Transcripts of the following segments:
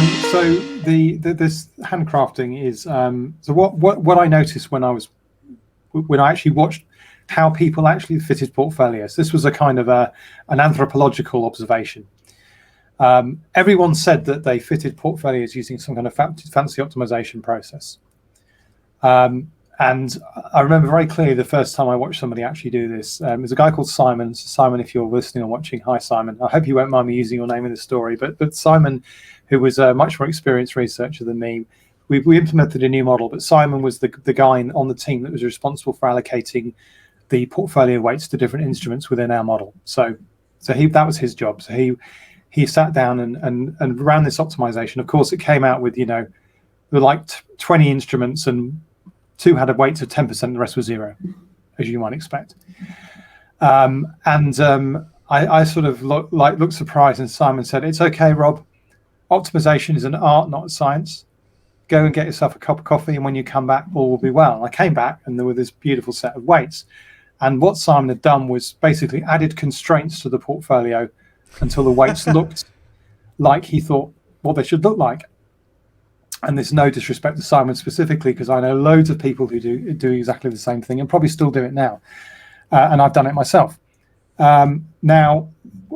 So this handcrafting is so what I noticed when I actually watched how people actually fitted portfolios. This was a kind of an anthropological observation. Everyone said that they fitted portfolios using some kind of fancy optimization process. And I remember very clearly the first time I watched somebody actually do this. There's a guy called Simon. So Simon, if you're listening or watching, hi Simon. I hope you won't mind me using your name in the story. But Simon, who was a much more experienced researcher than me, we implemented a new model. But Simon was the guy on the team that was responsible for allocating the portfolio weights to different instruments within our model. So that was his job. So he sat down and ran this optimization. Of course, it came out with, there were like 20 instruments and 2 had a weight of 10%, the rest was 0, as you might expect. I sort of looked surprised, and Simon said, "It's okay, Rob. Optimization is an art, not a science. Go and get yourself a cup of coffee, and when you come back, all will be well." I came back, and there were this beautiful set of weights. And what Simon had done was basically added constraints to the portfolio until the weights looked like he thought what they should look like. And there's no disrespect to Simon specifically, because I know loads of people who do exactly the same thing and probably still do it now. And I've done it myself. Now,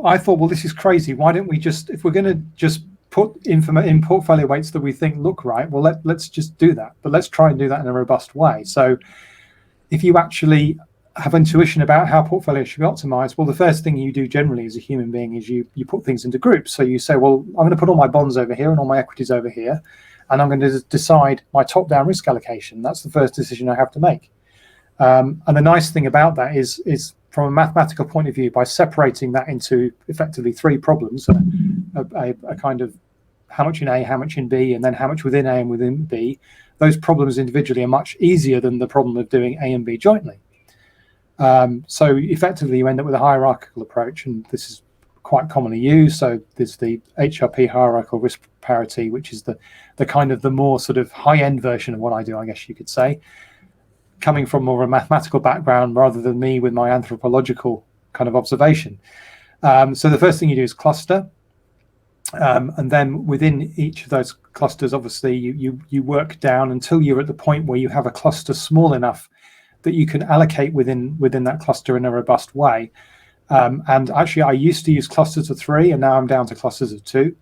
I thought, well, this is crazy. Why don't we if we're going to just put in portfolio weights that we think look right, well, let's just do that. But let's try and do that in a robust way. So if you actually have intuition about how portfolios should be optimized, well, the first thing you do generally as a human being is you put things into groups. So you say, well, I'm going to put all my bonds over here and all my equities over here, and I'm going to decide my top-down risk allocation. That's the first decision I have to make. And the nice thing about that is from a mathematical point of view, by separating that into effectively 3 problems, a kind of how much in A, how much in B, and then how much within A and within B, those problems individually are much easier than the problem of doing A and B jointly. So effectively, you end up with a hierarchical approach, and this is quite commonly used. So there's the HRP, hierarchical risk parity, which is the kind of the more sort of high-end version of what I do, I guess you could say, coming from more of a mathematical background rather than me with my anthropological kind of observation. So the first thing you do is cluster. And then within each of those clusters, obviously, you work down until you're at the point where you have a cluster small enough that you can allocate within that cluster in a robust way. And actually, I used to use clusters of 3, and now I'm down to clusters of 2.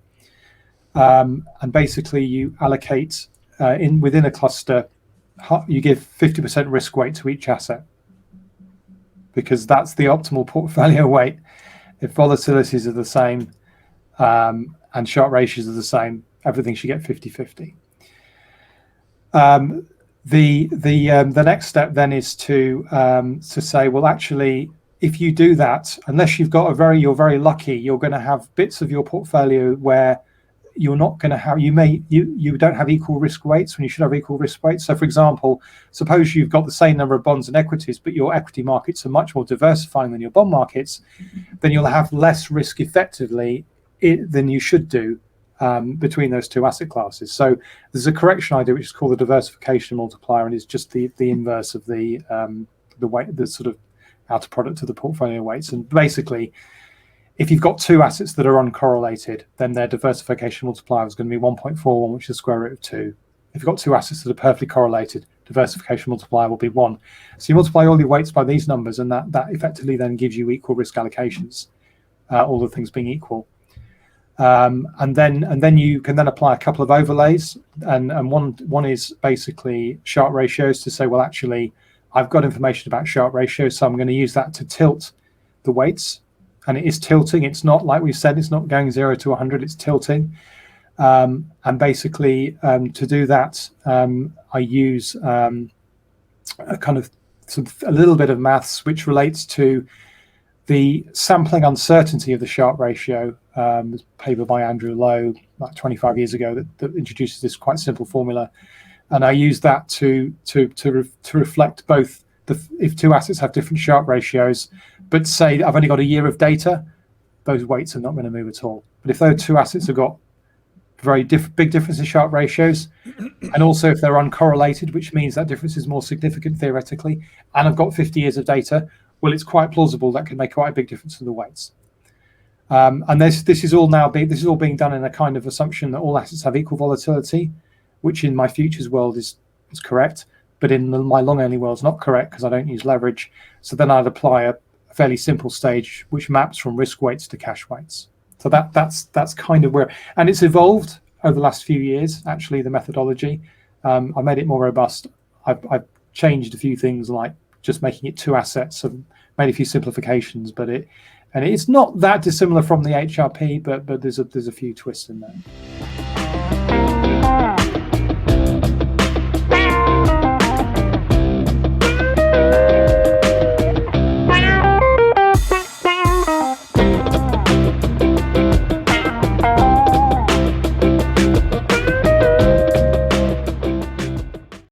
And basically, you allocate within a cluster, you give 50% risk weight to each asset, because that's the optimal portfolio weight. If volatilities are the same and Sharpe ratios are the same, everything should get 50-50. The next step then is to say, well, actually, if you do that, unless you've got you're very lucky, you're going to have bits of your portfolio where you're not going to have, you don't have equal risk weights when you should have equal risk weights. So for example, suppose you've got the same number of bonds and equities, but your equity markets are much more diversifying than your bond markets, then you'll have less risk effectively than you should do between those 2 asset classes. So there's a correction I do, which is called the diversification multiplier, and it's just the inverse of the weight, the sort of outer product of the portfolio weights. And basically, if you've got 2 assets that are uncorrelated, then their diversification multiplier is going to be 1.41, which is the square root of 2. If you've got 2 assets that are perfectly correlated, diversification multiplier will be 1. So you multiply all your weights by these numbers, and that effectively then gives you equal risk allocations, all the things being equal. And then you can then apply a couple of overlays, and one is basically Sharpe ratios to say, well, actually, I've got information about Sharpe ratios, so I'm going to use that to tilt the weights. And it is tilting. It's not, like we've said, it's not going 0 to 100, it's tilting. And basically, to do that, I use a kind of a little bit of maths, which relates to the sampling uncertainty of the Sharpe ratio. There's a paper by Andrew Lowe, like 25 years ago, that introduces this quite simple formula. And I use that to reflect both if 2 assets have different Sharpe ratios, but say I've only got a year of data, those weights are not going to move at all. But if those 2 assets have got very big difference in Sharpe ratios, and also if they're uncorrelated, which means that difference is more significant theoretically, and I've got 50 years of data, well, it's quite plausible that can make quite a big difference in the weights. And this is all being done in a kind of assumption that all assets have equal volatility, which in my futures world is correct, but in my long only world is not correct because I don't use leverage. So then I'd apply a fairly simple stage which maps from risk weights to cash weights. So that's kind of where, and it's evolved over the last few years. Actually, the methodology, I made it more robust. I've changed a few things, like just making it 2 assets, and made a few simplifications, but it's not that dissimilar from the HRP, but there's a few twists in there.